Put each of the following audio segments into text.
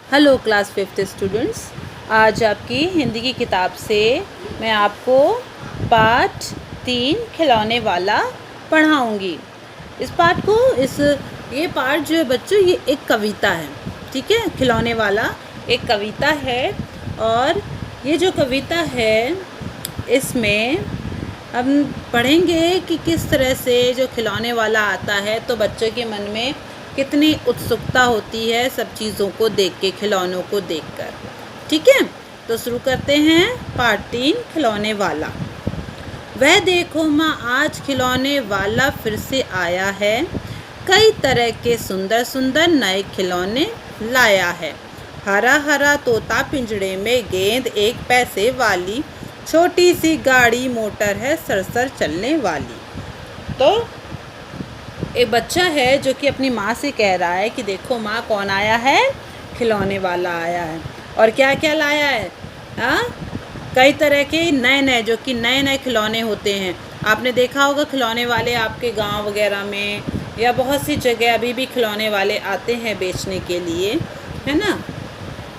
Hello class 5th students. आज आपकी हिंदी की किताब से मैं आपको पाठ 3 खिलौने वाला पढ़ाऊंगी। इस पाठ को ये पाठ जो है बच्चों, ये एक कविता है। ठीक है, खिलौने वाला एक कविता है। और ये जो कविता है इसमें हम पढ़ेंगे कि किस तरह से जो खिलौने वाला आता है तो बच्चों के मन में कितनी उत्सुकता होती है सब चीज़ों को देख के, खिलौनों को देखकर। ठीक है, तो शुरू करते हैं। पार्ट 3 खिलौने वाला। वह देखो माँ, आज खिलौने वाला फिर से आया है। कई तरह के सुंदर सुंदर नए खिलौने लाया है। हरा हरा तोता पिंजड़े में, गेंद 1 पैसे वाली, छोटी सी गाड़ी मोटर है सरसर चलने वाली। तो एक बच्चा है जो कि अपनी माँ से कह रहा है कि देखो माँ, कौन आया है? खिलौने वाला आया है। और क्या क्या लाया है? हाँ, कई तरह के नए नए, जो कि नए नए खिलौने होते हैं। आपने देखा होगा खिलौने वाले आपके गांव वगैरह में या बहुत सी जगह अभी भी खिलौने वाले आते हैं बेचने के लिए, है ना।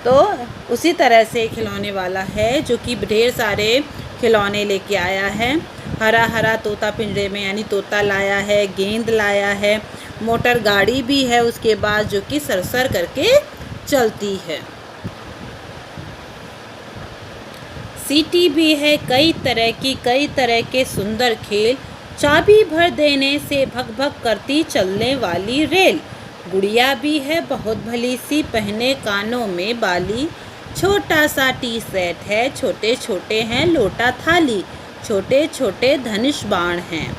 तो उसी तरह से खिलौने वाला है जो कि ढेर सारे खिलौने लेके आया है। हरा हरा तोता पिंजरे में, यानी तोता लाया है, गेंद लाया है, मोटर गाड़ी भी है उसके बाद जो कि सरसर करके चलती है, सीटी भी है कई तरह की, कई तरह के सुंदर खेल, चाबी भर देने से भग भग करती चलने वाली रेल, गुड़िया भी है बहुत भली सी, पहने कानों में बाली, छोटा सा टी सेट है, छोटे छोटे हैं लोटा थाली, छोटे छोटे धनुष बाण हैं।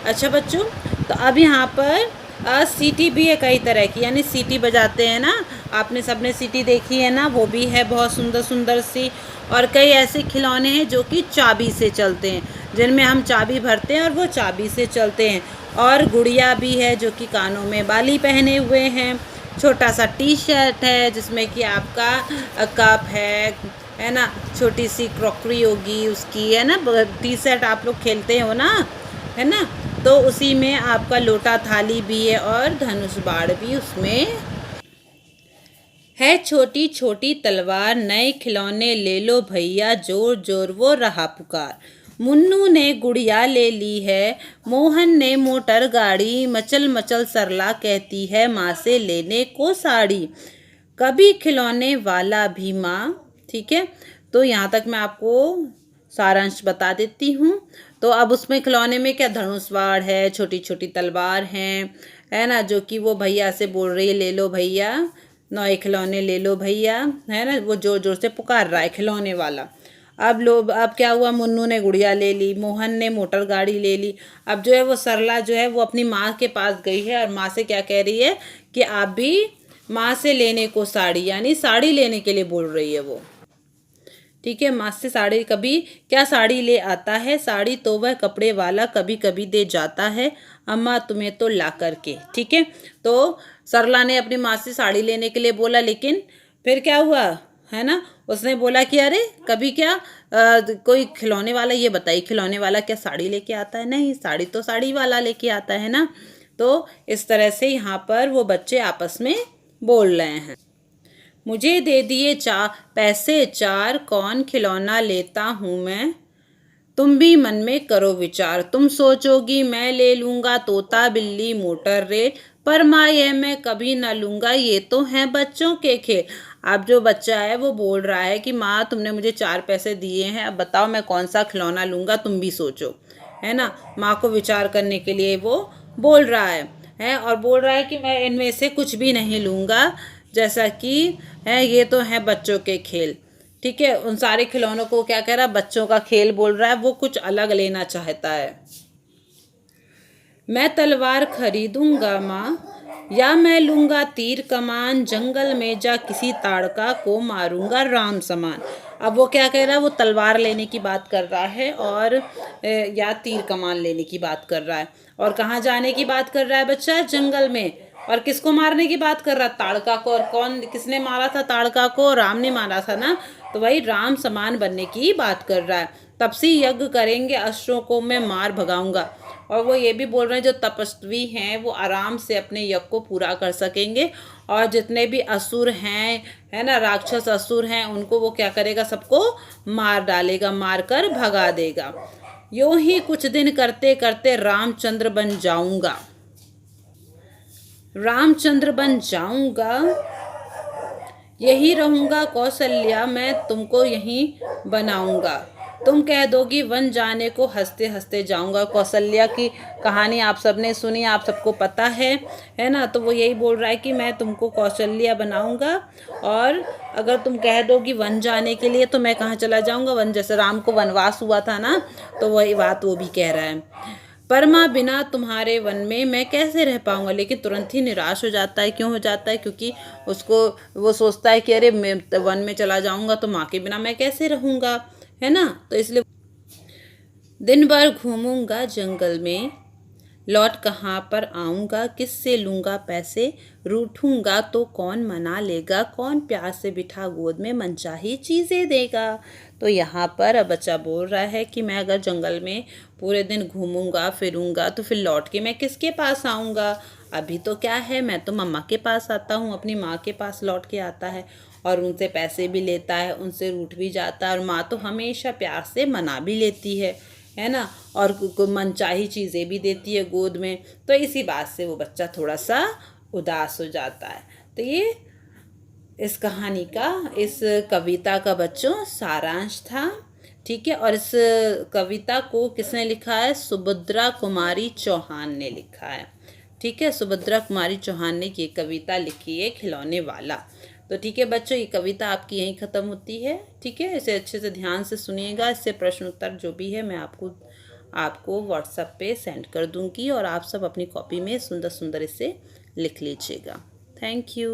अच्छा बच्चों, तो अब यहाँ पर सीटी भी है कई तरह की, यानी सीटी बजाते हैं ना, आपने सबने सीटी देखी है ना, वो भी है बहुत सुंदर सुंदर सी। और कई ऐसे खिलौने हैं जो कि चाबी से चलते हैं, जिनमें हम चाबी भरते हैं और वो चाबी से चलते हैं। और गुड़िया भी है जो कि कानों में बाली पहने हुए हैं। छोटा सा टी शर्ट है जिसमें कि आपका कप है ना, छोटी सी क्रॉकरी होगी उसकी, है ना। टी शर्ट आप लोग खेलते हो ना, है ना, तो उसी में आपका लोटा थाली भी है और धनुष बाण भी उसमें है। छोटी छोटी तलवार, नए खिलौने ले लो भैया, जोर जोर वो रहा पुकार, मुन्नू ने गुड़िया ले ली है, मोहन ने मोटर गाड़ी, मचल मचल सरला कहती है माँ से लेने को साड़ी, कभी खिलौने वाला भी माँ। ठीक है, तो यहाँ तक मैं आपको सारांश बता देती हूँ। तो अब उसमें खिलौने में क्या, धनुष बाण है, छोटी छोटी तलवार हैं, है ना, जो कि वो भैया से बोल रही है ले लो भैया, नए खिलौने ले लो भैया, है ना, वो जोर जोर से पुकार रहा है खिलौने वाला। अब क्या हुआ, मुन्नू ने गुड़िया ले ली, मोहन ने मोटर गाड़ी ले ली। अब जो है वो सरला जो है वो अपनी माँ के पास गई है और माँ से क्या कह रही है कि आप भी माँ से लेने को साड़ी, यानी साड़ी लेने के लिए बोल रही है वो। ठीक है, माँ से साड़ी, कभी क्या साड़ी ले आता है, साड़ी तो वह कपड़े वाला कभी कभी दे जाता है, अम्मा तुम्हें तो ला करके। ठीक है, तो सरला ने अपनी माँ से साड़ी लेने के लिए बोला, लेकिन फिर क्या हुआ, है ना, उसने बोला कि अरे कभी क्या कोई खिलौने वाला, ये बताइए खिलौने वाला क्या साड़ी लेके आता है? नहीं, साड़ी तो साड़ी वाला लेके आता है ना। तो इस तरह से यहाँ पर वो बच्चे आपस में बोल रहे हैं। मुझे दे दिए पैसे 4, कौन खिलौना लेता हूँ मैं, तुम भी मन में करो विचार, तुम सोचोगी मैं ले लूँगा तोता बिल्ली मोटर रेल, पर माँ यह मैं कभी ना लूँगा, ये तो हैं बच्चों के खेल। अब जो बच्चा है वो बोल रहा है कि माँ तुमने मुझे 4 पैसे दिए हैं, अब बताओ मैं कौन सा खिलौना लूँगा, तुम भी सोचो, है ना। माँ को विचार करने के लिए वो बोल रहा है और बोल रहा है कि मैं इनमें से कुछ भी नहीं लूँगा, जैसा कि है ये तो है बच्चों के खेल। ठीक है, उन सारे खिलौनों को क्या कह रहा है, बच्चों का खेल बोल रहा है, वो कुछ अलग लेना चाहता है। मैं तलवार खरीदूंगा माँ, या मैं लूंगा तीर कमान, जंगल में जा किसी ताड़का को मारूंगा राम समान। अब वो क्या कह रहा है, वो तलवार लेने की बात कर रहा है और या तीर कमान लेने की बात कर रहा है। और कहाँ जाने की बात कर रहा है बच्चा? जंगल में। और किसको मारने की बात कर रहा? ताड़का को। और कौन, किसने मारा था ताड़का को? राम ने मारा था ना, तो वही राम समान बनने की बात कर रहा है। तपसी यज्ञ करेंगे, अस्त्रों को मैं मार भगाऊंगा, और वो ये भी बोल रहे हैं जो तपस्वी हैं वो आराम से अपने यज्ञ को पूरा कर सकेंगे, और जितने भी असुर हैं, है ना, राक्षस असुर हैं, उनको वो क्या करेगा, सबको मार डालेगा, मार कर भगा देगा। यूं ही कुछ दिन करते करते रामचंद्र बन जाऊंगा, रामचंद्र बन जाऊंगा, यही रहूंगा कौशल्या, मैं तुमको यहीं बनाऊंगा। तुम कह दोगी वन जाने को, हंसते हंसते जाऊंगा। कौशल्या की कहानी आप सबने सुनी, आप सबको पता है ना। तो वो यही बोल रहा है कि मैं तुमको कौशल्या बनाऊंगा, और अगर तुम कह दोगी वन जाने के लिए तो मैं कहाँ चला जाऊंगा, वन, जैसे राम को वनवास हुआ था ना, तो वही बात वो भी कह रहा है। पर माँ बिना तुम्हारे वन में मैं कैसे रह पाऊंगा। लेकिन तुरंत ही निराश हो जाता है। क्यों हो जाता है? क्योंकि उसको, वो सोचता है कि अरे मैं वन में चला जाऊंगा तो माँ के बिना मैं कैसे रहूंगा, है ना। तो इसलिए दिन भर घूमूंगा जंगल में, लौट कहाँ पर आऊँगा, किससे लूँगा पैसे, रूठूंगा तो कौन मना लेगा, कौन प्यार से बिठा गोद में मनचाही चीज़ें देगा। तो यहाँ पर अब बच्चा बोल रहा है कि मैं अगर जंगल में पूरे दिन घूमूंगा फिरूंगा तो फिर लौट के मैं किसके पास आऊँगा। अभी तो क्या है, मैं तो मम्मा के पास आता हूँ, अपनी माँ के पास लौट के आता है, और उनसे पैसे भी लेता है, उनसे रूठ भी जाता है, और माँ तो हमेशा प्यार से मना भी लेती है ना, और मनचाही चीज़ें भी देती है गोद में। तो इसी बात से वो बच्चा थोड़ा सा उदास हो जाता है। तो ये इस कहानी का, इस कविता का बच्चों सारांश था, ठीक है। और इस कविता को किसने लिखा है? सुभद्रा कुमारी चौहान ने लिखा है, ठीक है। सुभद्रा कुमारी चौहान ने ये कविता लिखी है, खिलौने वाला। तो ठीक है बच्चों, ये कविता आपकी यहीं ख़त्म होती है, ठीक है। इसे अच्छे से ध्यान से सुनिएगा। इससे प्रश्न उत्तर जो भी है मैं आपको व्हाट्सएप पे सेंड कर दूंगी, और आप सब अपनी कॉपी में सुंदर सुंदर इसे लिख लीजिएगा। Thank you.